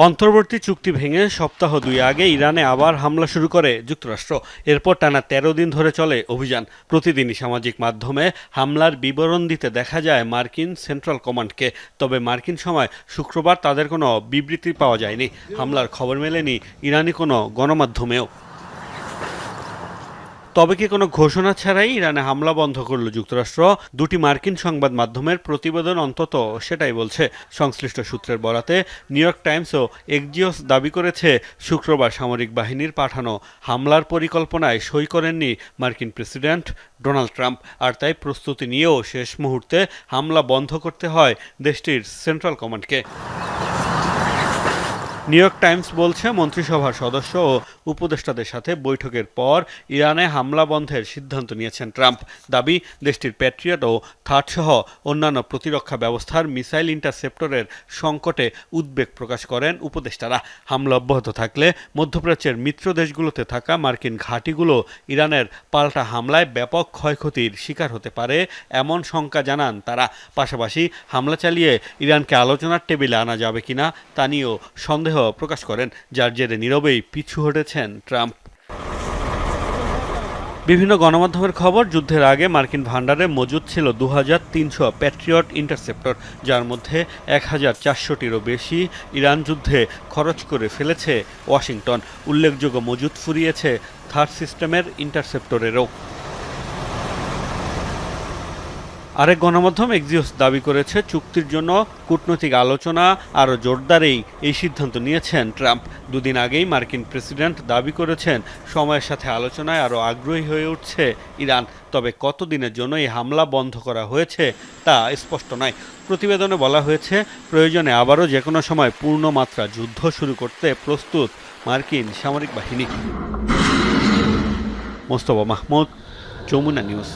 অন্তর্বর্তী চুক্তি ভেঙে সপ্তাহ ২ আগে ইরানে আবার হামলা শুরু করে যুক্তরাষ্ট্র। এরপর টানা ১৩ দিন ধরে চলে অভিযান। প্রতিদিনই সামাজিক মাধ্যমে হামলার বিবরণ দিতে দেখা যায় মার্কিন সেন্ট্রাল কমান্ডকে। তবে মার্কিন সময় শুক্রবার তাদের কোনো বিবৃতি পাওয়া যায়নি। হামলার খবর মেলেনি ইরানি কোনো গণমাধ্যমেও। তবে কি কোনো ঘোষণা ছাড়াই ইরানে হামলা বন্ধ করল যুক্তরাষ্ট্র? দুটি মার্কিন সংবাদ মাধ্যমের প্রতিবেদন অন্তত সেটাই বলছে। সংশ্লিষ্ট সূত্রের বরাতে নিউ ইয়র্ক টাইমস ও এক্সিওস দাবি করেছে, শুক্রবার সামরিক বাহিনীর পাঠানো হামলার পরিকল্পনায় সই করেননি মার্কিন প্রেসিডেন্ট ডোনাল্ড ট্রাম্প। আর তাই প্রস্তুতি নিয়েও শেষ মুহূর্তে হামলা বন্ধ করতে হয় দেশটির সেন্ট্রাল কমান্ডকে। নিউ ইয়র্ক টাইমস বলছে, মন্ত্রিসভার সদস্য ও উপদেষ্টাদের সাথে বৈঠকের পর ইরানে হামলা বন্ধের সিদ্ধান্ত নিয়েছেন ট্রাম্প। দাবি, দেশটির প্যাট্রিয়ট ও থার্ড সহ অন্যান্য প্রতিরক্ষা ব্যবস্থার মিসাইল ইন্টারসেপ্টরের সংকটে উদ্বেগ প্রকাশ করেন উপদেষ্টারা। হামলা অব্যাহত থাকলে মধ্যপ্রাচ্যের মিত্র দেশগুলোতে থাকা মার্কিন ঘাঁটিগুলো ইরানের পাল্টা হামলায় ব্যাপক ক্ষয়ক্ষতির শিকার হতে পারে এমন শঙ্কা জানান তারা। পাশাপাশি হামলা চালিয়ে ইরানকে আলোচনার টেবিলে আনা যাবে কিনা তা নিয়েও সন্দেহ প্রকাশ করেন, যার জেরে নীরবেই পিছু হটেছেন ট্রাম্প। বিভিন্ন গণমাধ্যমের খবর, যুদ্ধের আগে মার্কিন ভান্ডারে মজুদ ছিল ২৩০০ প্যাট্রিয়ট ইন্টারসেপ্টর, যার মধ্যে ১৪০০টিরও বেশি ইরান যুদ্ধে খরচ করে ফেলেছে ওয়াশিংটন। উল্লেখযোগ্য মজুদ ফুরিয়েছে থার্ড সিস্টেমের ইন্টারসেপ্টরেরও। আরেক গণমাধ্যম এক্সিওস দাবি করেছে, চুক্তির জন্য কূটনৈতিক আলোচনা আরও জোরদারেই এই সিদ্ধান্ত নিয়েছেন ট্রাম্প। দুদিন আগেই মার্কিন প্রেসিডেন্ট দাবি করেছেন, সময়ের সাথে আলোচনায় আরও আগ্রহী হয়ে উঠছে ইরান। তবে কতদিনের জন্য এই হামলা বন্ধ করা হয়েছে তা স্পষ্ট নয়। প্রতিবেদনে বলা হয়েছে, প্রয়োজনে আবারও যে কোনো সময় পূর্ণমাত্রা যুদ্ধ শুরু করতে প্রস্তুত মার্কিন সামরিক বাহিনী। মোস্তফা মাহমুদ, যমুনা নিউজ।